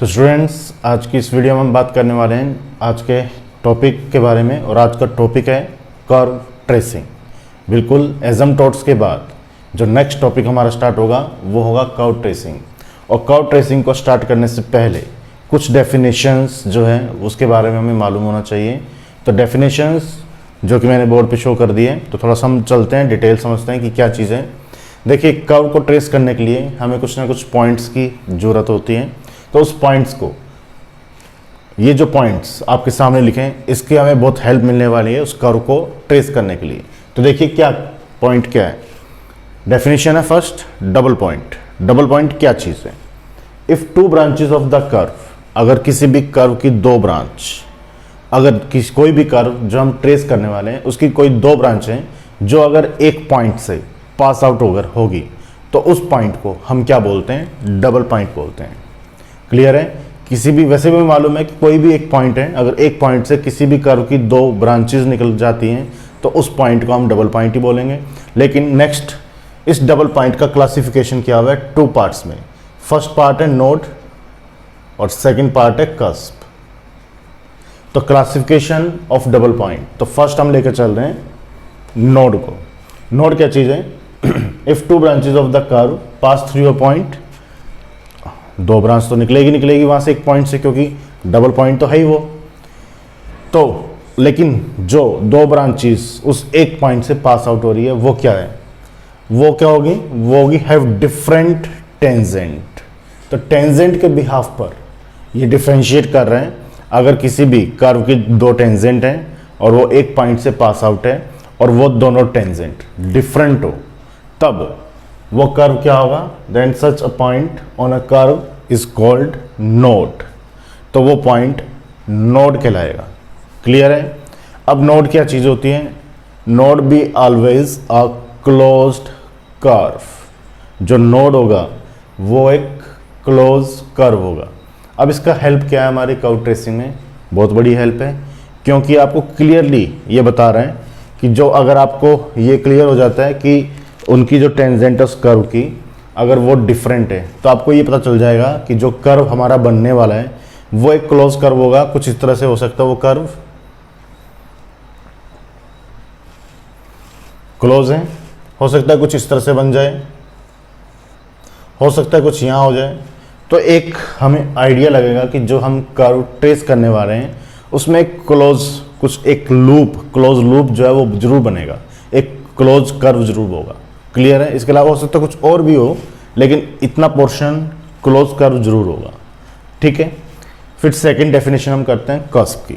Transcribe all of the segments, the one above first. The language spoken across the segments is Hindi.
तो स्टूडेंट्स, आज की इस वीडियो में हम बात करने वाले हैं आज के टॉपिक के बारे में। और आज का टॉपिक है कर्व ट्रेसिंग। बिल्कुल एसिम्पटोट्स के बाद जो नेक्स्ट टॉपिक हमारा स्टार्ट होगा वो होगा कर्व ट्रेसिंग। और कर्व ट्रेसिंग को स्टार्ट करने से पहले कुछ डेफिनेशंस जो है उसके बारे में हमें मालूम होना चाहिए। तो डेफिनेशंस जो कि मैंने बोर्ड पे शो कर दिए, तो थोड़ा सा हम चलते हैं, डिटेल समझते हैं कि क्या चीज़ है। देखिए, कर्व को ट्रेस करने के लिए हमें कुछ ना कुछ पॉइंट्स की ज़रूरत होती है। तो उस पॉइंट्स को, ये जो पॉइंट्स आपके सामने लिखे हैं, इसकी हमें बहुत हेल्प मिलने वाली है उस कर्व को ट्रेस करने के लिए। तो देखिए क्या पॉइंट क्या है। डेफिनेशन है first, double point. Double point क्या चीज़ है? If two branches of the curve, अगर किसी भी कर्व की दो ब्रांच, अगर कोई भी कर्व जो हम ट्रेस करने वाले हैं उसकी कोई दो ब्रांच हैं जो अगर एक पॉइंट से पास आउट होगी, तो उस पॉइंट को हम क्या बोलते हैं? डबल पॉइंट बोलते हैं। क्लियर है? किसी भी, वैसे भी मालूम है कि कोई भी एक पॉइंट है, अगर एक पॉइंट से किसी भी कर्व की दो ब्रांचेस निकल जाती हैं तो उस पॉइंट को हम डबल पॉइंट ही बोलेंगे। लेकिन नेक्स्ट, इस डबल पॉइंट का क्लासिफिकेशन किया हुआ है टू पार्ट्स में। फर्स्ट पार्ट है नोड और सेकंड पार्ट है कस्प। तो क्लासिफिकेशन ऑफ डबल पॉइंट, तो फर्स्ट हम लेकर चल रहे हैं नोड को। नोड क्या चीज़ है? If two branches of the curve pass through a point, दो ब्रांच तो निकलेगी वहां से एक पॉइंट से, क्योंकि डबल पॉइंट तो है ही वो। तो लेकिन जो दो ब्रांचेस उस एक पॉइंट से पास आउट हो रही है वो क्या है? वो क्या होगी? वो होगी हैव डिफरेंट टेंजेंट। तो टेंजेंट के बिहाफ पर ये डिफरेंशिएट कर रहे हैं। अगर किसी भी कर्व की दो टेंजेंट हैं और वो एक पॉइंट से पास आउट है और वो दोनों टेंजेंट डिफरेंट हो, तब वो कर्व क्या होगा? Then such a point on a curve is called node. तो वो पॉइंट नोड कहलाएगा। क्लियर है? अब नोड क्या चीज़ होती है? Node be always a closed curve. जो नोड होगा वो एक क्लोज कर्व होगा। अब इसका हेल्प क्या है हमारी कर्व ट्रेसिंग में? बहुत बड़ी हेल्प है, क्योंकि आपको क्लियरली ये बता रहे हैं कि जो, अगर आपको ये क्लियर हो जाता है कि उनकी जो टेंजेंट है उस कर्व की अगर वो डिफरेंट है, तो आपको ये पता चल जाएगा कि जो कर्व हमारा बनने वाला है वो एक क्लोज कर्व होगा। कुछ इस तरह से हो सकता है वो कर्व क्लोज है, हो सकता है कुछ इस तरह से बन जाए, हो सकता है कुछ यहाँ हो जाए। तो एक हमें आइडिया लगेगा कि जो हम कर्व ट्रेस करने वाले हैं उसमें एक क्लोज, कुछ एक लूप, क्लोज लूप जो है वो जरूर बनेगा, एक क्लोज कर्व जरूर होगा। क्लियर है? इसके अलावा हो सकता है कुछ और भी हो, लेकिन इतना पोर्शन क्लोज कर्व जरूर होगा। ठीक है? फिर सेकंड डेफिनेशन हम करते हैं कस्प की।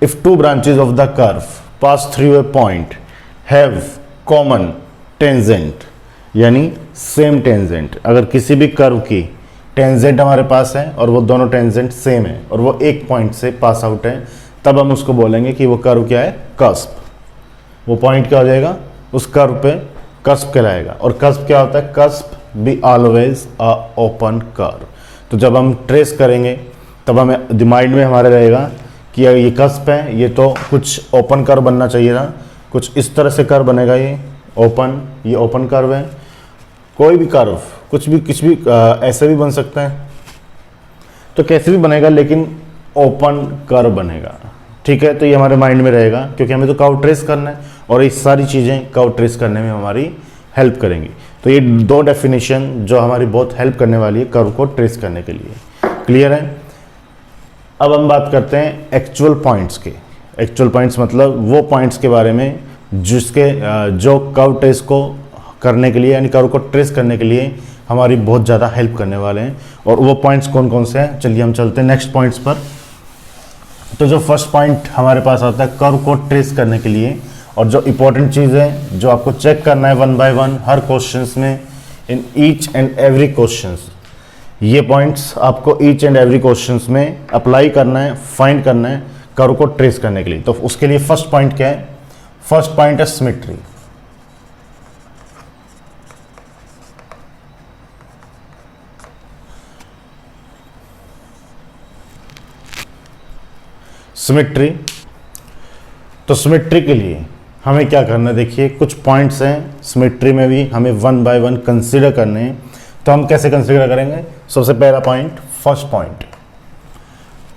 If two branches of the curve pass through a point have common tangent, यानी सेम टेंजेंट। अगर किसी भी कर्व की टेंजेंट हमारे पास है और वो दोनों टेंजेंट सेम है और वो एक पॉइंट से पास आउट है, तब हम उसको बोलेंगे कि वो कर्व क्या है? कस्प। वो पॉइंट क्या हो जाएगा? उस कर्व पे कस्प कहलाएगा। और कस्प क्या होता है? Cusp be always a open curve. तो जब हम ट्रेस करेंगे तब हमें दिमाग में हमारे रहेगा कि ये कस्प है, ये तो कुछ ओपन कर्व बनना चाहिए था, कुछ इस तरह से कर्व बनेगा, ये ओपन, ये ओपन कर्व है। कोई भी कर्व, कुछ भी ऐसे भी बन सकता है, तो कैसे भी बनेगा, लेकिन ओपन कर्व बनेगा। ठीक है? तो ये हमारे माइंड में रहेगा, क्योंकि हमें तो कर्व ट्रेस करना है और ये सारी चीज़ें कर्व ट्रेस करने में हमारी हेल्प करेंगी। तो ये दो डेफिनेशन जो हमारी बहुत हेल्प करने वाली है कर्व को ट्रेस करने के लिए। क्लियर है? अब हम बात करते हैं एक्चुअल पॉइंट्स के। एक्चुअल पॉइंट्स मतलब वो पॉइंट्स के बारे में जिसके जो कर्व ट्रेस को करने के लिए, यानी कर्व को ट्रेस करने के लिए हमारी बहुत ज़्यादा हेल्प करने वाले हैं। और वो पॉइंट्स कौन कौन से हैं? चलिए हम चलते हैं नेक्स्ट पॉइंट्स पर। तो जो फर्स्ट पॉइंट हमारे पास आता है कर्व को ट्रेस करने के लिए, और जो इंपॉर्टेंट चीज़ है जो आपको चेक करना है वन बाय वन हर क्वेश्चंस में, in each and every questions, ये पॉइंट्स आपको ईच एंड एवरी क्वेश्चंस में अप्लाई करना है, फाइंड करना है कर्व को ट्रेस करने के लिए। तो उसके लिए फर्स्ट पॉइंट क्या है? फर्स्ट पॉइंट है सिमेट्री। सिमेट्री, तो सिमेट्री के लिए हमें क्या करना है? देखिए, कुछ पॉइंट्स हैं सिमेट्री में भी हमें वन बाय वन कंसीडर करने हैं। तो हम कैसे कंसीडर करेंगे? सबसे पहला पॉइंट, फर्स्ट पॉइंट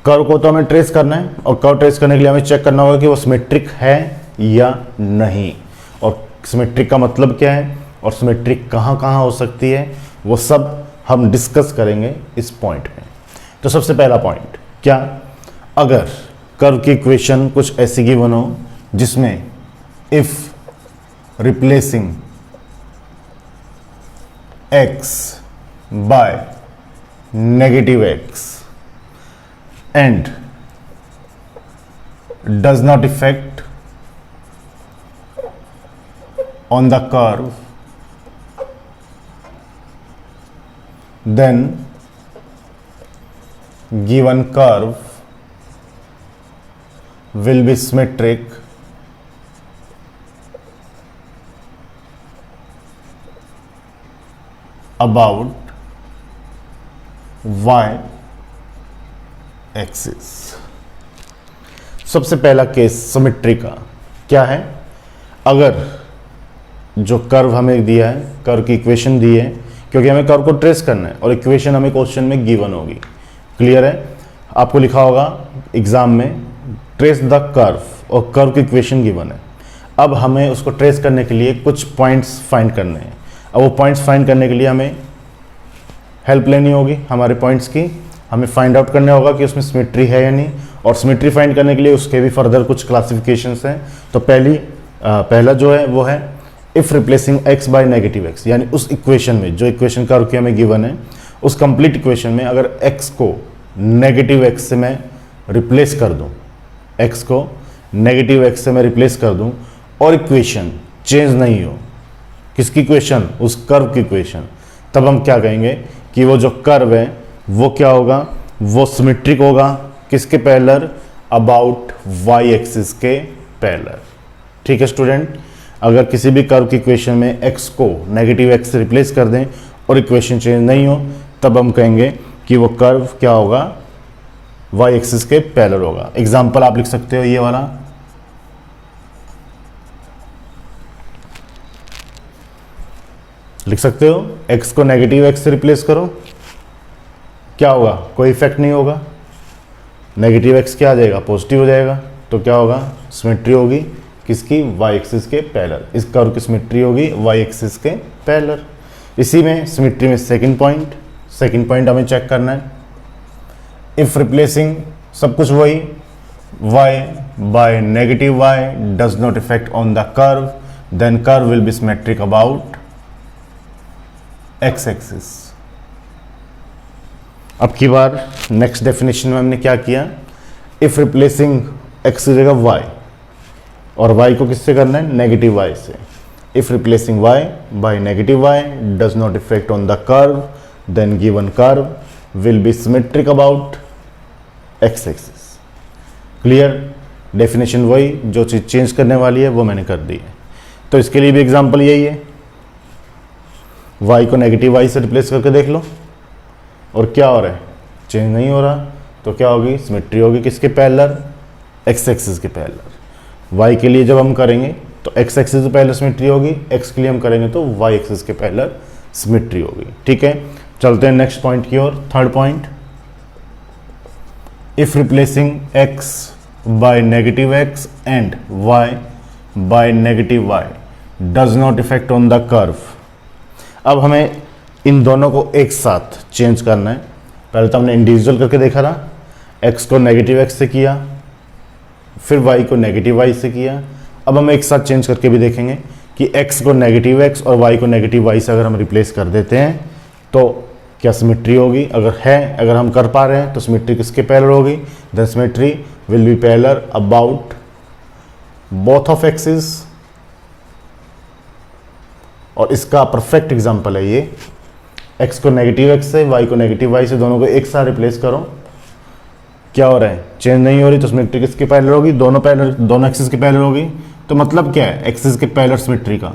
कर्व को तो हमें ट्रेस करना है, और कर्व ट्रेस करने के लिए हमें चेक करना होगा कि वो सिमेट्रिक है या नहीं, और सिमेट्रिक का मतलब क्या है, और सिमेट्रिक कहाँ कहाँ हो सकती है, वो सब हम डिस्कस करेंगे इस पॉइंट में। तो सबसे पहला पॉइंट क्या, अगर कर्व की इक्वेशन कुछ ऐसी गिवन हो जिसमें if replacing x by negative x and does not affect on the curve, then given curve will be symmetric about y axis. सबसे पहला केस सिमेट्री का क्या है, अगर जो कर्व हमें दिया है, कर्व की इक्वेशन दी है, क्योंकि हमें कर्व को ट्रेस करना है और इक्वेशन हमें क्वेश्चन में गिवन होगी, क्लियर है, आपको लिखा होगा एग्जाम में ट्रेस द कर्व, और कर्व की इक्वेशन गिवन है। अब हमें उसको ट्रेस करने के लिए कुछ पॉइंट्स फाइंड करने हैं। अब वो पॉइंट्स फाइंड करने के लिए हमें हेल्प लेनी होगी हमारे पॉइंट्स की, हमें फाइंड आउट करना होगा कि उसमें सिमेट्री है या नहीं, और सिमेट्री फाइंड करने के लिए उसके भी फर्दर कुछ क्लासिफिकेशंस हैं। तो पहला जो है वो है if replacing x by negative x, यानी उस इक्वेशन में, जो इक्वेशन कर्व की हमें गिवन है, उस कंप्लीट इक्वेशन में अगर x को नेगेटिव x से मैं रिप्लेस कर दूं, x को नेगेटिव x से मैं रिप्लेस कर दूं और इक्वेशन चेंज नहीं हो, किसकी इक्वेशन, उस कर्व की इक्वेशन, तब हम क्या कहेंगे कि वो जो कर्व है वो क्या होगा, वो सिमेट्रिक होगा, किसके पैरेलल, अबाउट y एक्सिस के पैरेलल। ठीक है स्टूडेंट, अगर किसी भी कर्व की इक्वेशन में x को नेगेटिव x से रिप्लेस कर दें और इक्वेशन चेंज नहीं हो, तब हम कहेंगे कि वो कर्व क्या होगा, y एक्सिस के पैरेलल होगा। एग्जांपल आप लिख सकते हो ये वाला, लिख सकते हो, x को नेगेटिव x से रिप्लेस करो, क्या होगा, कोई इफेक्ट नहीं होगा, नेगेटिव x क्या आ जाएगा, पॉजिटिव हो जाएगा, तो क्या होगा, सिमेट्री होगी किसकी, y एक्सिस के पैरेलल, इस कर्व की सिमेट्री होगी y एक्सिस के पैरेलल। इसी में सिमेट्री में सेकंड पॉइंट हमें चेक करना है, इफ रिप्लेसिंग सब कुछ वही y by negative y does not effect on the curve, then curve will be symmetric about x axis. अब की बार नेक्स्ट डेफिनेशन में हमने क्या किया, इफ रिप्लेसिंग x की जगह y, और y को किससे करना है, नेगेटिव y से, if replacing y by negative y does not effect on the curve, then given curve will be symmetric about x axis. Clear, definition वही, जो चीज़ चेंज करने वाली है वो मैंने कर दी है। तो इसके लिए भी एग्जांपल यही है, y को नेगेटिव y से रिप्लेस करके देख लो, और क्या हो रहा है, चेंज नहीं हो रहा, तो क्या होगी, सिमेट्री होगी किसके पैरेलल, x एक्सिस के पैरेलल। y के लिए जब हम करेंगे तो x एक्सिस के पैरेलल सिमेट्री होगी, x के लिए हम करेंगे तो y एक्सिस के पैरेलल सिमेट्री होगी। ठीक है, चलते हैं नेक्स्ट पॉइंट की ओर, third point, if replacing x by negative x and y by negative y does not effect on the curve. अब हमें इन दोनों को एक साथ चेंज करना है। पहले तो हमने इंडिविजुअल करके देखा ना, x को नेगेटिव x से किया, फिर y को नेगेटिव y से किया। अब हम एक साथ चेंज करके भी देखेंगे कि x को नेगेटिव x और y को नेगेटिव y से अगर हम रिप्लेस कर देते हैं तो क्या सिमेट्री होगी, अगर हम कर पा रहे हैं तो सिमेट्री किसके पैरेलल होगी, the symmetry will be parallel about both of axis. और इसका परफेक्ट एग्जांपल है ये, x को नेगेटिव x से, y को नेगेटिव y से, दोनों को एक साथ रिप्लेस करो, क्या हो रहा है, चेंज नहीं हो रही, तो सिमेट्री किसके पैरेलल होगी, दोनों एक्सिस के पैरेलल होगी। तो मतलब क्या है, एक्सिस के पैरेलल सिमेट्री का।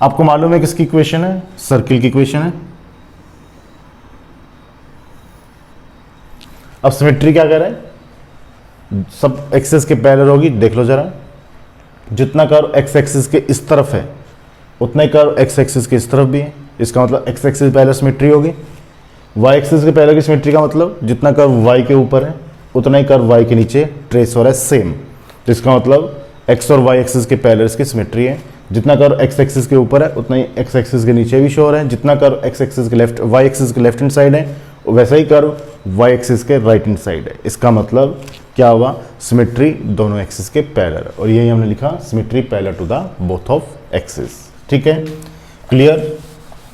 आपको मालूम है किसकी इक्वेशन है, सर्किल की इक्वेशन है। अब सिमेट्री क्या कर रहा है, सब एक्सिस के पैरेलल होगी, देख लो जरा, जितना कर्व x एक्सिस के इस तरफ है उतना ही कर्व x एक्सिस के इस तरफ भी है, इसका मतलब x एक्सिस पैरेलल सिमेट्री होगी। y एक्सिस के पैरेलल की सिमेट्री का मतलब जितना कर्व y के ऊपर है उतना ही कर्व y के नीचे ट्रेस हो रहा है सेम। तो इसका मतलब x और y एक्सिस के पैरेलल इसकी सिमेट्री है। जितना कर्व x एक्सिस के ऊपर है उतना ही x एक्सिस के नीचे भी शो हो रहा है। जितना कर्व x एक्सिस के लेफ्ट y एक्सिस के लेफ्ट हैंड साइड है वैसा ही कर्व y एक्सिस के राइट हैंड साइड है। इसका मतलब क्या हुआ, सिमेट्री दोनों एक्सिस के पैरेलल, और यही हमने लिखा symmetry parallel to the both of axis. ठीक है, क्लियर।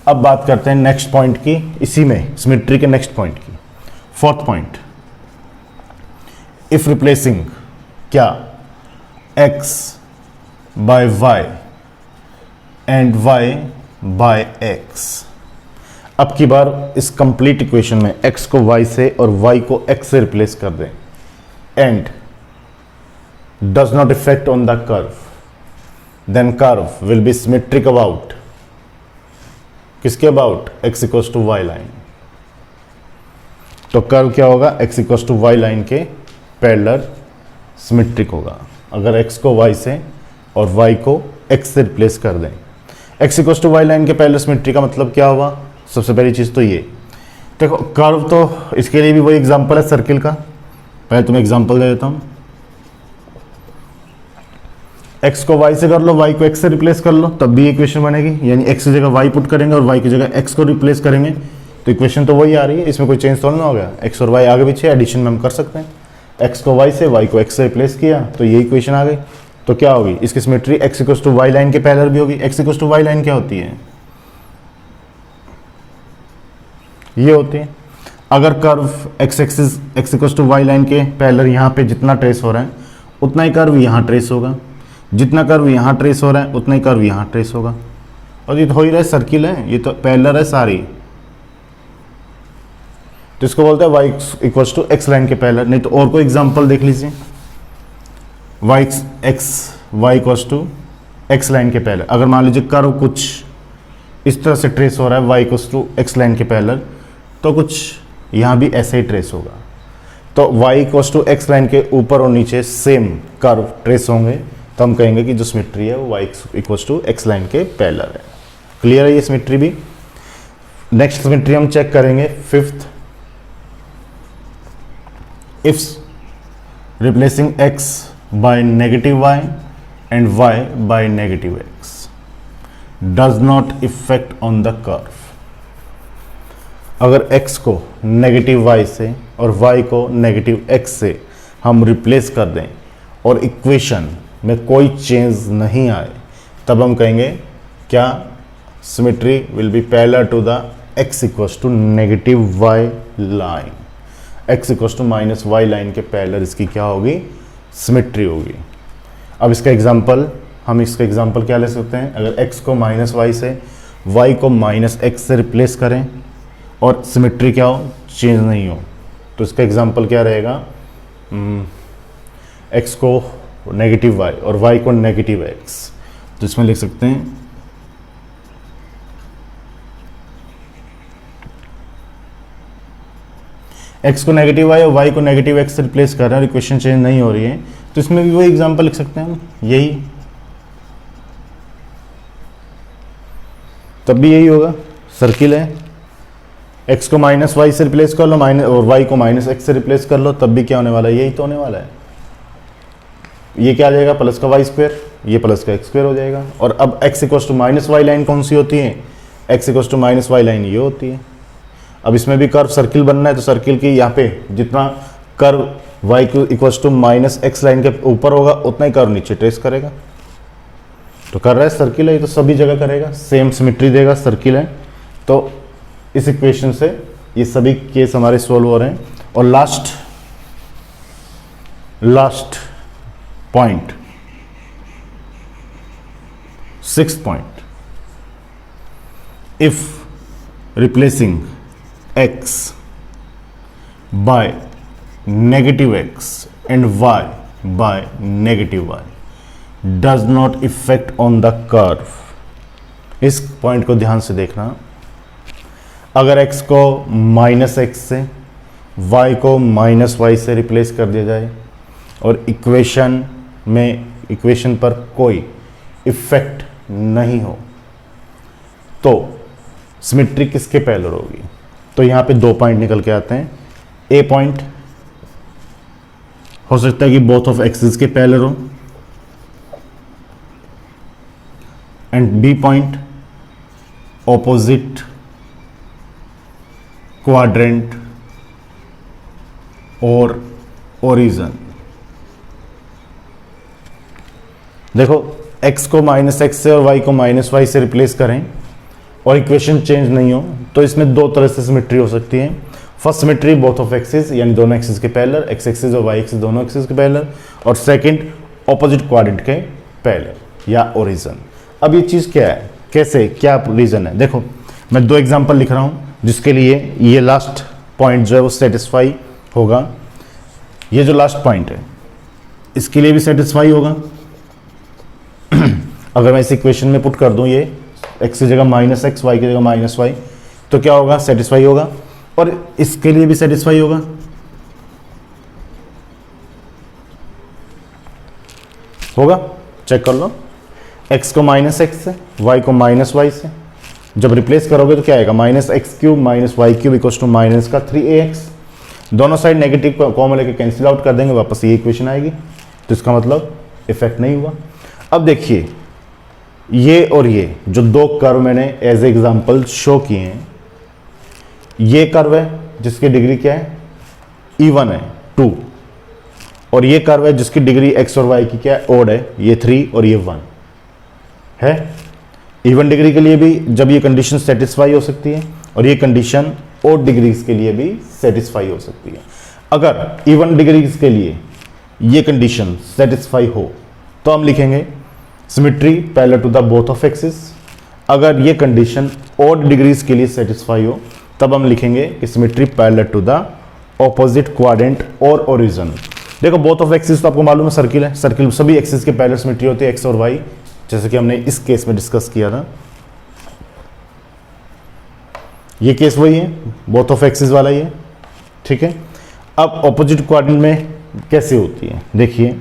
अब बात करते हैं नेक्स्ट पॉइंट की, इसी में सिमेट्री के नेक्स्ट पॉइंट की, फोर्थ पॉइंट। इफ रिप्लेसिंग क्या x by y and y by x। अब की बार इस कंप्लीट इक्वेशन में x को y से और y को x से रिप्लेस कर दें and does not effect on the curve, then curve will be symmetric about, किसके about, x equals to y line. तो कर्व क्या होगा, x equals to y line के पैरेलल सिमेट्रिक होगा अगर x को y से और y को x से रिप्लेस कर दें। x equals to y line के पैरेलल सिमेट्री का मतलब क्या हुआ, सबसे पहली चीज तो ये देखो, कर्व तो इसके लिए भी वही एग्जांपल है सर्किल का। पहले तुम्हें एग्जांपल दे देता हूं, x को y से कर लो, y को x से रिप्लेस कर लो, तब भी इक्वेशन बनेगी। यानी x की जगह y पुट करेंगे और y की जगह x को रिप्लेस करेंगे तो इक्वेशन तो वही आ रही है, इसमें कोई चेंज थोड़ा ना हो गया। x और y आगे पीछे एडिशन में हम कर सकते हैं, x को y से y को x से रिप्लेस किया तो ये इक्वेशन आ गई। तो क्या होगी, इसकी symmetry x equals to y line के पैरेलल भी होगी। x equals to y line क्या होती है, ये होती है। अगर curve x axis x equals to y line के पैरेलल यहाँ पे जितना ट्रेस हो रहा है उतना ही कर्व यहाँ ट्रेस होगा, जितना कर्व यहाँ ट्रेस हो रहा है उतना ही कर्व यहाँ ट्रेस होगा। और ये तो हो ही रहा है, सर्किल है, ये तो पैरेलल है सारी, तो इसको बोलते हैं y equals to x line के पैरेलल। नहीं तो और कोई एग्जांपल देख लीजिए, y equals to x line के पैरेलल। अगर मान लीजिए कर्व कुछ इस तरह से ट्रेस हो रहा है y equals to x line के पैरेलल, तो कुछ यहाँ भी ऐसे ही ट्रेस होगा। तो y equals to x line के ऊपर और नीचे सेम कर्व ट्रेस होंगे तो हम कहेंगे कि जो सिमेट्री है वो y equals to x line के पैरेलल है। क्लियर है ये सिमेट्री भी। नेक्स्ट सिमेट्री हम चेक करेंगे, fifth. If replacing x by negative y and y by negative x does not effect on the curve. अगर x को नेगेटिव y से और y को नेगेटिव x से हम रिप्लेस कर दें और इक्वेशन में कोई चेंज नहीं आए तब हम कहेंगे क्या, symmetry will be parallel to the x equals to negative y line. x equals to minus y line के पैरेलल इसकी क्या होगी, सिमेट्री होगी। अब इसका एग्जांपल, हम इसका एग्जांपल क्या ले सकते हैं, अगर x को माइनस y से y को माइनस x से रिप्लेस करें और सिमेट्री क्या हो, चेंज नहीं हो, तो इसका एग्जांपल क्या रहेगा, x को नेगेटिव y और y को नेगेटिव x, तो इसमें लिख सकते हैं x को नेगेटिव y और y को नेगेटिव x से रिप्लेस कर रहे हैं और इक्वेशन चेंज नहीं हो रही है, तो इसमें भी वही एग्जांपल लिख सकते हैं हम, यही, तब भी यही होगा, सर्किल है, x को माइनस वाई से रिप्लेस कर लो और y को माइनस एक्स से रिप्लेस कर लो, तब भी क्या होने वाला है, यही तो होने वाला है। ये क्या आ जाएगा, प्लस का वाई स्क्वायर, ये प्लस का एक्स स्क्वायर हो जाएगा। और अब x equals to minus y line कौन सी होती है, x equals to minus y line ये होती है। अब इसमें भी कर्व सर्किल बनना है तो सर्किल की यहाँ पे जितना curve y equals to minus x line के ऊपर होगा उतना ही कर्व नीचे ट्रेस करेगा। तो कर रहा है, सर्किल है, ये तो सभी जगह करेगा, सेम सिमेट्री देगा, सर्किल है। तो इस इक्वेशन से ये सभी केस हमारे सोल्व हो रहे हैं। और last point, sixth point, if replacing x by negative x and y by negative y does not effect on the curve. इस पॉइंट को ध्यान से देखना, अगर x को माइनस एक्स से y को माइनस वाई से रिप्लेस कर दिया जाए और इक्वेशन पर कोई इफेक्ट नहीं हो तो सिमेट्री किसके पैरेलल होगी। तो यहाँ पे 2 पॉइंट निकल के आते हैं। ए पॉइंट, हो सकता है कि बोथ ऑफ एक्सिस के पैरेलल हो, and B point opposite quadrant और ओरिजन। देखो x को -x से और y को -y से रिप्लेस करें और इक्वेशन चेंज नहीं हो तो इसमें दो तरह से सिमेट्री हो सकती है। First symmetry both of axis यानी दोनों एक्सिस के पैरेलल, x एक्सिस और y एक्सिस दोनों एक्सिस के पैरेलल, और सेकंड ऑपोजिट क्वाड्रेंट के पैरेलल या ओरिजन। अब ये चीज़ क्या है, कैसे, क्या रीजन है? देखो मैं दो एग्जांपल लिख रहा हूँ जिसके लिए ये लास्ट पॉइंट जो है वो सेटिस्फाई होगा। ये जो लास्ट पॉइंट है इसके लिए भी सेटिस्फाई होगा। अगर मैं इस इक्वेशन में पुट कर दूं ये x की जगह -x, y की जगह -y, तो क्या होगा, सेटिस्फाई होगा। और इसके लिए भी सेटिस्फाई होगा। होगा, चेक कर लो। x को -x से, y को -y से जब रिप्लेस करोगे तो क्या आएगा, -x³ -y³ का 3ax। दोनों साइड नेगेटिव कॉमन लेके कैंसिल आउट कर देंगे, वापस ये इक्वेशन आएगी। तो इसका मतलब इफेक्ट नहीं हुआ। अब देखिए ये और ये जो दो कर्व मैंने एज एग्जांपल शो किए हैं, ये कर्व है जिसकी डिग्री क्या है, E1 है 2, और ये कर्व है जिसकी डिग्री x और y की क्या है, ओड है, ये 3 और ये 1 है। इवन डिग्री के लिए भी जब ये कंडीशन सेटिस्फाई हो सकती है और ये कंडीशन ओड डिग्रीज के लिए भी सेटिस्फाई हो सकती है। अगर इवन डिग्रीज के लिए ये कंडीशन सेटिस्फाई हो तो हम लिखेंगे symmetry parallel to the both of axis. अगर ये कंडीशन ओड डिग्रीज के लिए सेटिस्फाई हो तब हम लिखेंगे कि symmetry parallel to the opposite quadrant और ओरिजिन। देखो बोथ ऑफ एक्सिस तो आपको मालूम है सर्किल है, सर्किल सभी एक्सिस के पैरेलल सिमेट्री होती है, एक्स और वाई, जैसे कि हमने इस केस में डिस्कस किया था। ये केस वही है, बोथ ऑफ एक्सिस वाला ही है, ठीक है। अब ऑपोजिट क्वाड्रेंट में कैसे होती है, देखिए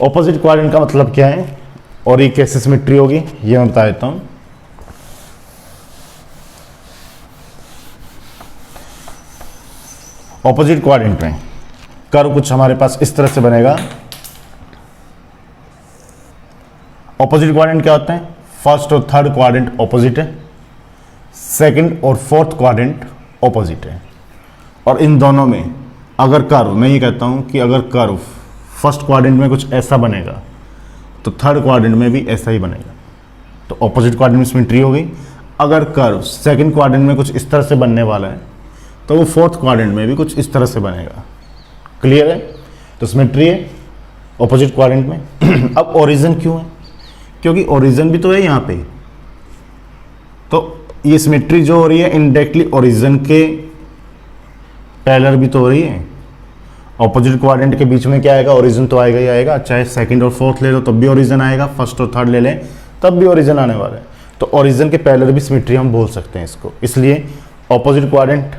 ऑपोजिट क्वाड्रेंट का मतलब क्या है और ये कैसे सिमेट्री होगी ये मैं बता देता हूं। ऑपोजिट क्वाड्रेंट में कर्व कुछ हमारे पास इस तरह से बनेगा। ऑपोजिट क्वाड्रेंट क्या होते हैं, फर्स्ट और थर्ड क्वाड्रेंट ऑपोजिट है, सेकंड और फोर्थ क्वाड्रेंट ऑपोजिट है, और इन दोनों में अगर कर्व, मैं ये कहता हूं कि अगर कर्व फर्स्ट क्वाड्रेंट में कुछ ऐसा बनेगा तो थर्ड क्वाड्रेंट में भी ऐसा ही बनेगा, तो ऑपोजिट क्वाड्रेंट में सिमेट्री हो गई। अगर कर्व सेकंड क्वाड्रेंट में कुछ इस तरह से बनने वाला है तो वो फोर्थ क्वाड्रेंट में भी कुछ इस तरह से बनेगा। क्लियर है, तो सिमेट्री है ऑपोजिट क्वाड्रेंट में। अब ओरिजिन क्यों है, क्योंकि ओरिजिन भी तो है यहाँ पे, तो ये सिमेट्री जो हो रही है इनडायरेक्टली ओरिजिन के पैरेलल भी तो हो रही है। ऑपोजिट क्वाड्रेंट के बीच में क्या आएगा, ओरिजिन तो आएगा ही आएगा, चाहे सेकंड और फोर्थ ले लो तब भी ओरिजिन आएगा, फर्स्ट और थर्ड ले लें तब भी ओरिजिन आने वाला है। तो ओरिजिन के पैरेलल भी सिमेट्री हम बोल सकते हैं इसको, इसलिए ऑपोजिट क्वाड्रेंट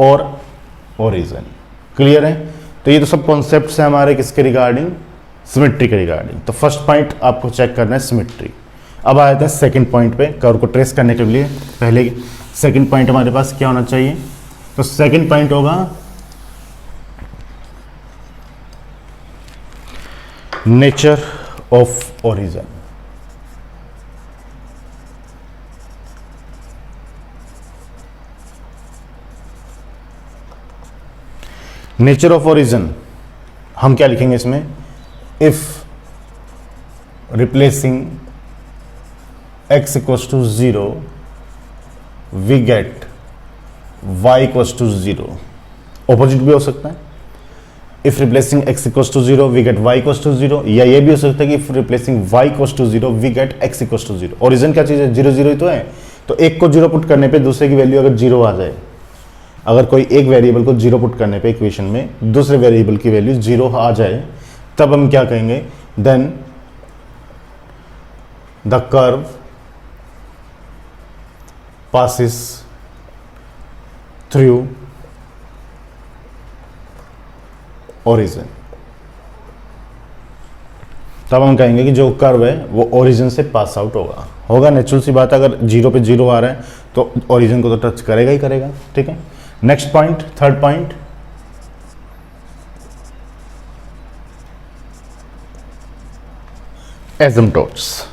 और ओरिजिन। क्लियर है, तो ये तो सब कॉन्सेप्ट्स हैं हमारे किसके रिगार्डिंग, सिमेट्री के रिगार्डिंग। तो फर्स्ट पॉइंट आपको चेक करना है सिमेट्री। अब आया था सेकंड पॉइंट पे, कर्व को ट्रेस करने के लिए पहले सेकंड पॉइंट हमारे पास क्या होना चाहिए, तो सेकंड पॉइंट होगा nature of origin. Nature of origin हम क्या लिखेंगे इसमें, if replacing x equals to 0 we get y equals to 0। Opposite भी हो सकता है, if replacing x equals to 0 we get y equals to 0, या ये भी हो सकता है कि if replacing y equals to 0 we get x equals to 0। Origin क्या चीज़ है, 0 0 ही तो है, तो एक को 0 पुट करने पे दूसरे की वैल्यू अगर 0 आ जाए, अगर कोई एक वेरिएबल को 0 पुट करने पे इक्वेशन में दूसरे वेरिएबल की वैल्यू 0 आ जाए तब हम क्या कहेंगे, then the curve passes through origin। तब हम कहेंगे कि जो कर्व है वो ओरिजिन से पास आउट होगा नेचुरल सी बात है, अगर 0 पे 0 आ रहा है तो ओरिजिन को तो टच करेगा ही करेगा। ठीक है, नेक्स्ट पॉइंट, थर्ड पॉइंट, एसिम्पटोट्स।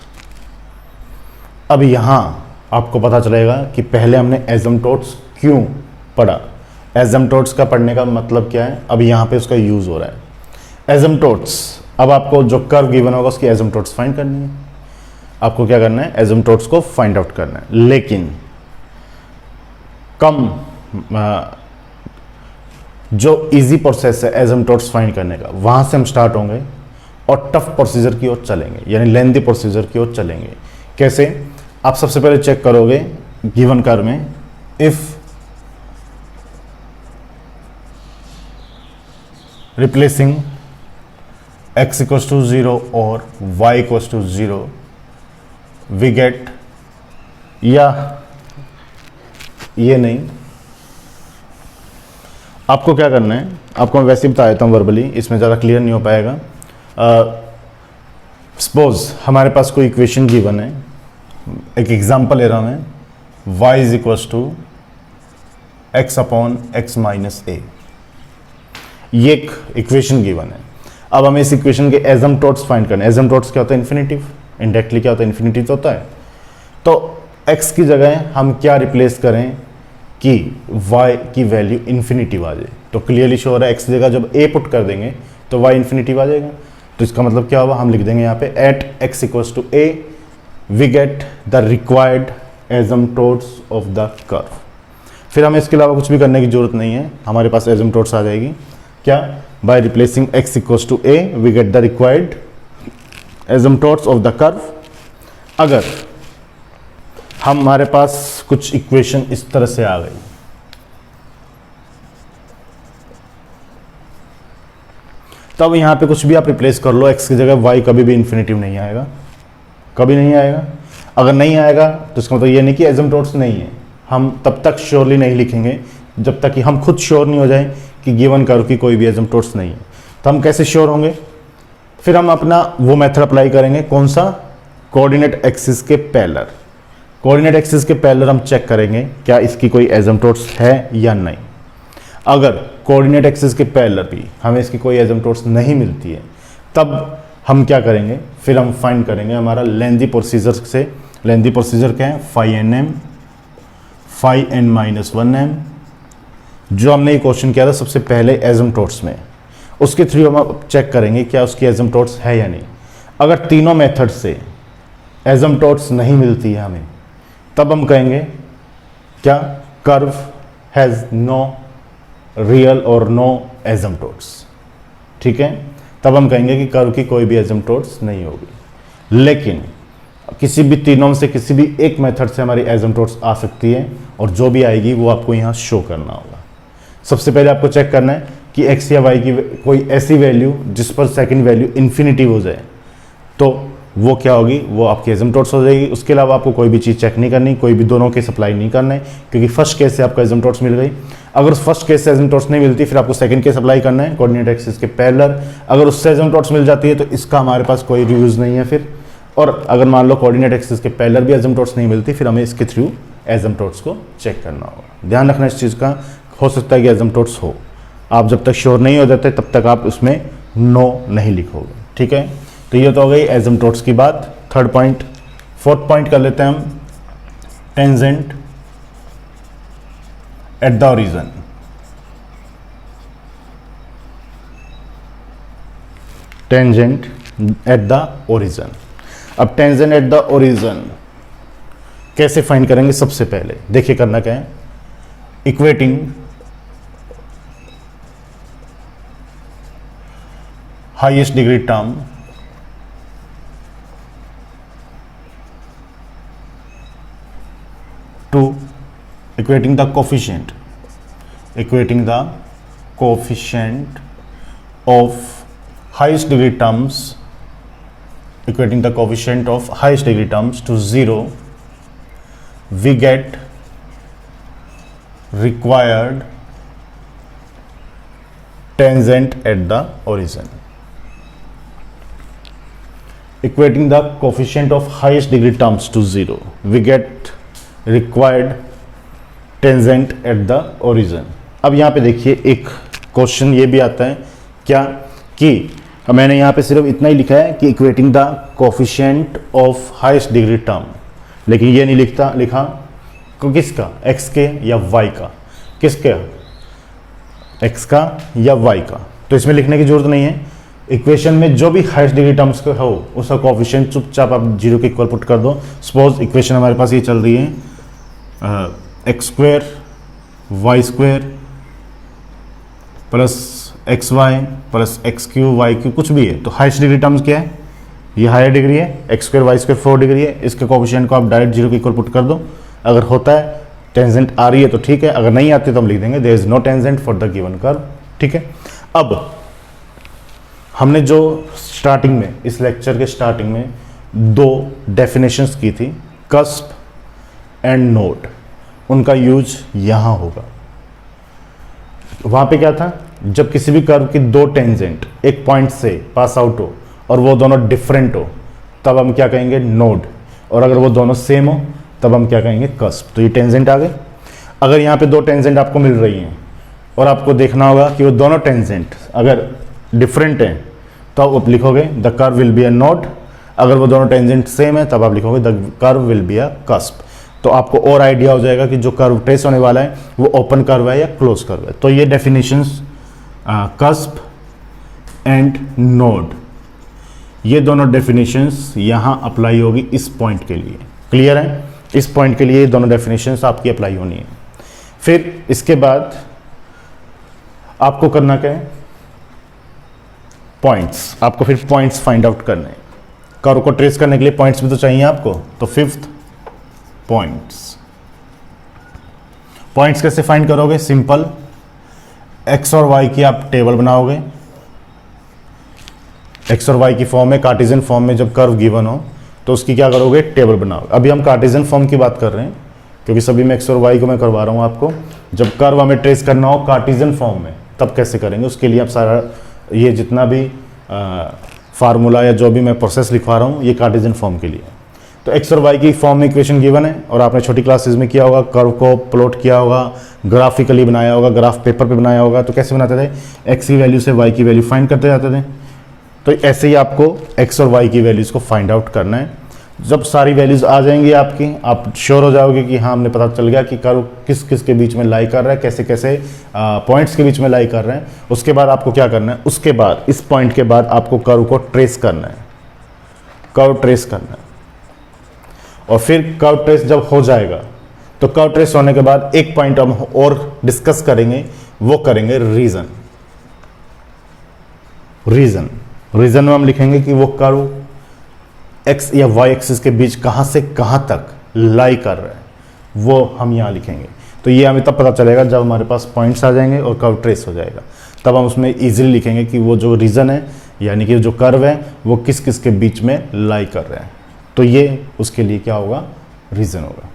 अब यहाँ आपको पता चलेगा कि पहले हमने एसिम्पटोट्स क्यों पढ़ा, एसिम्पटोट्स का पढ़ने का मतलब क्या है, अब यहाँ पे उसका यूज हो रहा है। एसिम्पटोट्स, अब आपको जो कर्व गिवन होगा उसकी एसिम्पटोट्स फाइंड करनी है। आपको क्या करना है, एसिम्पटोट्स को फाइंड आउट करना है। लेकिन कम जो इजी प्रोसेस है एसिम्पटोट्स फाइंड करने का, वहां से हम स्टार्ट होंगे और टफ प्रोसीजर की ओर चलेंगे, यानी लेंथी प्रोसीजर की ओर चलेंगे। कैसे? आप सबसे पहले चेक करोगे गिवन कर्व में, if replacing x equals to 0 और y equals to 0 we get, या ये नहीं, आपको क्या करना है, आपको मैं वैसे ही बता देता हूँ वर्बली, इसमें ज़्यादा क्लियर नहीं हो पाएगा। सपोज हमारे पास कोई इक्वेशन गिवन है, एक एग्जांपल ले रहा हूँ मैं, y is equals to x upon x minus a, ये एक इक्वेशन गिवन है। अब हमें इस इक्वेशन के एसिम्पटोट्स फाइंड करने हैं। एसिम्पटोट्स क्या होता है, इन्फिनिटिव, इनडायरेक्टली क्या होता है, इन्फिनिटिव तो होता है। तो x की जगह हम क्या रिप्लेस करें कि y की वैल्यू इन्फिनिटिव आ जाए। तो क्लियरली शो हो रहा है x की जगह जब a पुट कर देंगे तो y इन्फिनिटिव आ जाएगा। तो इसका मतलब क्या होगा, हम लिख देंगे यहाँ पे at x equals to a we get the required asymptotes of the curve. फिर हमें इसके अलावा कुछ भी करने की जरूरत नहीं है, हमारे पास एसिम्पटोट्स आ जाएगी। क्या? By replacing x equals to a we get the required asymptotes of the curve. अगर हमारे पास कुछ इक्वेशन इस तरह से आ गई, तब यहां पे कुछ भी आप रिप्लेस कर लो, x की जगह y कभी भी इन्फिनिटिव नहीं आएगा, कभी नहीं आएगा। अगर नहीं आएगा तो इसका मतलब ये नहीं कि एसिम्पटोट्स नहीं है, हम तब तक श्योरली नहीं लिखेंगे जब तक कि हम खुद श्योर नहीं हो जाए कि गिवन कर्व की कोई भी एसिम्पटोट्स नहीं है। तो हम कैसे श्योर होंगे? फिर हम अपना वो मेथड अप्लाई करेंगे, कौन सा? कोऑर्डिनेट एक्सिस के पैरेलल। कोऑर्डिनेट एक्सिस के पैरेलल हम चेक करेंगे क्या इसकी कोई एसिम्पटोट्स है या नहीं। अगर कोऑर्डिनेट एक्सिस के पैरेलल भी हमें इसकी कोई एसिम्पटोट्स नहीं मिलती है, तब हम क्या करेंगे, फिर हम फाइंड करेंगे हमारा लेंथी प्रोसीजर से। लेंथी प्रोसीजर क्या है? Phi n m, phi n minus 1m, जो हमने ये क्वेश्चन किया था सबसे पहले एसिम्पटोट्स में, उसके थ्रू हम चेक करेंगे क्या उसकी एसिम्पटोट्स है या नहीं। अगर तीनों मेथड से एसिम्पटोट्स नहीं मिलती है हमें, तब हम कहेंगे क्या, कर्व हैज़ नो रियल और नो एसिम्पटोट्स। ठीक है, तब हम कहेंगे कि कर्व की कोई भी एसिम्पटोट्स नहीं होगी। लेकिन किसी भी तीनों में से किसी भी एक मेथड से हमारी एसिम्पटोट्स आ सकती है, और जो भी आएगी वो आपको यहाँ शो करना होगा। सबसे पहले आपको चेक करना है कि x या y की कोई ऐसी वैल्यू जिस पर सेकंड वैल्यू इन्फिनिटिव हो जाए, तो वो क्या होगी, वो आपकी एसिम्पटोट्स हो जाएगी। उसके अलावा आपको कोई भी चीज़ चेक नहीं करनी, कोई भी दोनों के सप्लाई नहीं करना है, क्योंकि फर्स्ट केस से आपको एसिम्पटोट्स मिल गई। अगर उस फर्स्ट केस से एसिम्पटोट्स नहीं मिलती, फिर आपको सेकंड केस अप्लाई करना है कोऑर्डिनेट एक्सिस के पैरेलल। अगर उससे एसिम्पटोट्स मिल जाती है तो इसका हमारे पास कोई यूज़ नहीं है फिर। और अगर मान लो कोऑर्डिनेट एक्सिस के पैरेलल भी एसिम्पटोट्स नहीं मिलती, फिर हमें इसके थ्रू एसिम्पटोट्स को चेक करना होगा। ध्यान रखना इस चीज़ का, हो सकता है कि एसिम्पटोट्स हो, आप जब तक श्योर नहीं हो जाते तब तक आप उसमें नो नहीं लिखोगे। ठीक है, तो ये तो हो गई एसिम्पटोट्स की बात। थर्ड पॉइंट, फोर्थ पॉइंट कर लेते हैं हम, tangent at the origin. Tangent at the origin. अब टेंजेंट एट द ओरिजिन कैसे फाइंड करेंगे? सबसे पहले देखिए करना क्या है, equating highest degree term to equating the coefficient of highest degree terms, equating the coefficient of highest degree terms to 0, we get required tangent at the origin. Equating the coefficient of highest degree terms to 0, we get required tangent at the origin. अब यहाँ पे देखिए एक क्वेश्चन ये भी आता है क्या, कि अब मैंने यहाँ पे सिर्फ इतना ही लिखा है कि equating the coefficient of highest degree term, लेकिन ये नहीं लिखा किसका, एक्स के या वाई का, किसका, एक्स का या वाई का। तो इसमें लिखने की जरूरत नहीं है। इक्वेशन में जो भी हाईएस्ट डिग्री टर्म्स का हो उसका कोफिशिएंट चुपचाप आप जीरो के इक्वल पुट कर दो। सपोज इक्वेशन हमारे पास ये चल रही है x square y square plus x y plus x q y q, कुछ भी है। तो हाईएस्ट डिग्री टर्म्स क्या है, ये हायर डिग्री है, x square y square 4 degree है। इसके कोफिशिएंट को आप डायरेक्ट जीरो के इक्वल पुट कर दो। अगर होता है टेंजेंट आ रही है तो ठीक है, अगर नहीं आती तो हम लिख देंगे there is no tangent for the given curve. ठीक है, अब हमने जो स्टार्टिंग में, इस लेक्चर के स्टार्टिंग में दो डेफिनेशंस की थी, कस्प एंड नोड, उनका यूज यहां होगा। वहां पे क्या था, जब किसी भी कर्व की दो टेंजेंट एक पॉइंट से पास आउट हो और वो दोनों डिफरेंट हो तब हम क्या कहेंगे, नोड, और अगर वो दोनों सेम हो तब हम क्या कहेंगे, कस्प। तो ये टेंजेंट आ गए। अगर यहाँ पे दो टेंजेंट आपको मिल रही हैं और आपको देखना होगा कि वो दोनों टेंजेंट अगर डिफरेंट हैं तो आप लिखोगे the curve will be a node. अगर वो दोनों टेंजेंट सेम है तब आप लिखोगे the curve will be a cusp. तो आपको और आइडिया हो जाएगा कि जो कर्व ट्रेस होने वाला है वो ओपन कर्व है या क्लोज कर्व है। तो ये डेफिनेशंस कस्प एंड नोड, ये दोनों डेफिनेशंस यहाँ अप्लाई होगी इस पॉइंट के लिए। क्लियर है, इस पॉइंट के लिए दोनों डेफिनेशंस आपकी अप्लाई होनी है। फिर इसके बाद आपको करना क्या है, पॉइंट्स, आपको फिर पॉइंट्स फाइंड आउट करने हैं। कर्व को ट्रेस करने के लिए पॉइंट्स भी तो चाहिए आपको। तो फिफ्थ, पॉइंट्स। पॉइंट्स कैसे फाइंड करोगे, सिंपल, एक्स और वाई की आप टेबल बनाओगे। एक्स और वाई की फॉर्म में, कार्टेशियन फॉर्म में जब कर्व गिवन हो तो उसकी क्या करोगे, टेबल बनाओगे। अभी हम कार्टेशियन फॉर्म की बात कर रहे हैं क्योंकि सभी में एक्स और वाई को मैं करवा रहा हूं आपको। जब कर्व हमें ट्रेस करना हो कार्टेशियन फॉर्म में तब कैसे करेंगे, उसके लिए आप सारा ये जितना भी फार्मूला या जो भी मैं प्रोसेस लिखवा रहा हूँ ये कार्टेशियन फॉर्म के लिए। तो एक्स और वाई की फॉर्म में इक्वेशन गिवन है और आपने छोटी क्लासेस में किया होगा, कर्व को प्लॉट किया होगा, ग्राफिकली बनाया होगा, ग्राफ पेपर पे बनाया होगा। तो कैसे बनाते थे, एक्स की वैल्यू से वाई की वैल्यू फाइंड करते जाते थे। तो ऐसे ही आपको एक्स और वाई की वैल्यूज़ को फाइंड आउट करना है। जब सारी वैल्यूज़ आ जाएंगी आपकी, आप श्योर हो जाओगे कि हाँ हमने पता चल गया कि कर्व किस किस के बीच में लाई कर रहा है, कैसे कैसे पॉइंट्स के बीच में लाई कर रहे हैं। उसके बाद आपको क्या करना है, उसके बाद इस पॉइंट के बाद आपको कर्व को ट्रेस करना है, कर्व ट्रेस करना है। और फिर कर्व ट्रेस जब हो जाएगा तो कर्व ट्रेस होने के बाद एक पॉइंट हम और डिस्कस करेंगे, वो करेंगे रीजन। रीजन में हम लिखेंगे कि वो कर्व एक्स या वाई एक्सिस के बीच कहां से कहां तक लाई कर रहा है, वो हम यहां लिखेंगे। तो ये हमें तब पता चलेगा जब हमारे पास पॉइंट्स आ जाएंगे और कर्व ट्रेस हो जाएगा, तब हम उसमें इजीली लिखेंगे कि वो जो रीजन है यानी कि जो कर्व है वो किस किस के बीच में लाई कर रहे हैं। तो ये उसके लिए क्या होगा, रीजन होगा।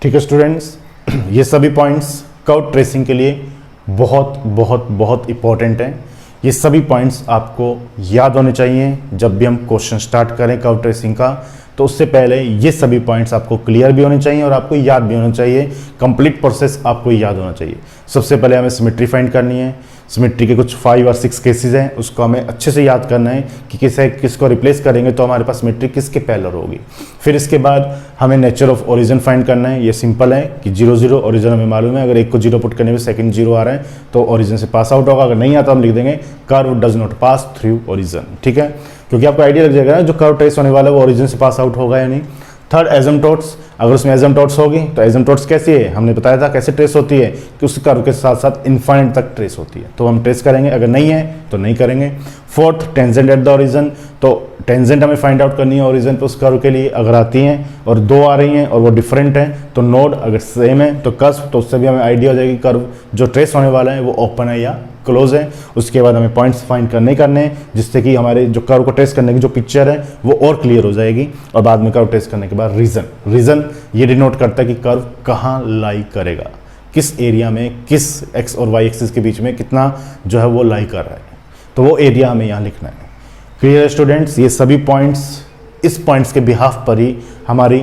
ठीक है स्टूडेंट्स, ये सभी पॉइंट्स कर्व ट्रेसिंग के लिए बहुत बहुत बहुत इंपॉर्टेंट हैं। ये सभी पॉइंट्स आपको याद होने चाहिए जब भी हम क्वेश्चन स्टार्ट करें कर्व ट्रेसिंग का। तो उससे पहले ये सभी पॉइंट्स आपको क्लियर भी होने चाहिए और आपको याद भी होना चाहिए। कंप्लीट प्रोसेस आपको याद होना चाहिए। सबसे पहले हमें सिमेट्री फाइंड करनी है। सिमेट्री के कुछ 5 और 6 केसेस हैं, उसको हमें अच्छे से याद करना है कि किसको रिप्लेस करेंगे तो हमारे पास सिमेट्री किसके पैरेलल होगी। फिर इसके बाद हमें नेचर ऑफ ओरिजिन फाइंड करना है। ये सिंपल है कि 0 0 ओरिजिन हमें मालूम है, अगर एक को 0 पुट करने में सेकंड 0 आ रहा है तो ओरिजिन से पास आउट होगा। अगर नहीं आता हम लिख देंगे curve does not pass through origin. ठीक है, क्योंकि आपको आइडिया लग जाएगा ना जो कर्व ट्रेस होने वाला है वो ओरिजिन से पास आउट होगा या नहीं। थर्ड, एसिम्पटोट्स। अगर उसमें एसिम्पटोट्स होगी तो एसिम्पटोट्स कैसी है, हमने बताया था कैसे ट्रेस होती है कि उस कर्व के साथ साथ इनफाइनाइट तक ट्रेस होती है, तो हम ट्रेस करेंगे। अगर नहीं है तो नहीं करेंगे। Fourth, tangent at the origin. तो टेंजेंट हमें फाइंड आउट करनी है ओरिजिन पे उस कर्व के लिए। अगर आती हैं और 2 आ रही हैं और वो डिफरेंट हैं तो नोड, अगर सेम है तो कस्प। तो उससे भी हमें आइडिया हो जाएगी कर्व जो ट्रेस होने वाला है वो ओपन है या क्लोज है। उसके बाद हमें पॉइंट्स फाइंड करने हैं जिससे कि हमारे जो कर्व को ट्रेस करने की जो पिक्चर है वो और क्लियर हो जाएगी। और बाद में कर्व ट्रेस करने के बाद रीजन ये डिनोट करता है कि कर्व कहाँ लाई करेगा, किस एरिया में, किस एक्स और वाई एक्सिस के बीच में कितना जो है वो लाई कर रहा है। तो वो एरिया हमें यहाँ लिखना है। क्लियर स्टूडेंट्स, ये सभी पॉइंट्स इस पॉइंट्स के बिहाफ पर ही हमारी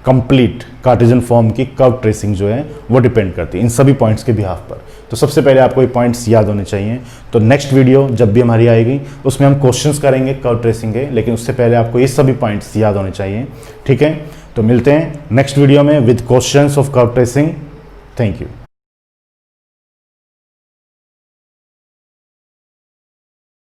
कंप्लीट कार्टेशियन फॉर्म की कर्व ट्रेसिंग जो है वो डिपेंड करती है, इन सभी पॉइंट्स के बिहाफ पर। तो सबसे पहले आपको ये पॉइंट्स याद होने चाहिए। तो नेक्स्ट वीडियो जब भी हमारी आएगी उसमें हम क्वेश्चंस करेंगे कर्व ट्रेसिंग के, लेकिन उससे पहले आपको ये सभी पॉइंट्स याद होने चाहिए, ठीक है। तो मिलते हैं नेक्स्ट वीडियो में with questions of curve tracing. Thank you.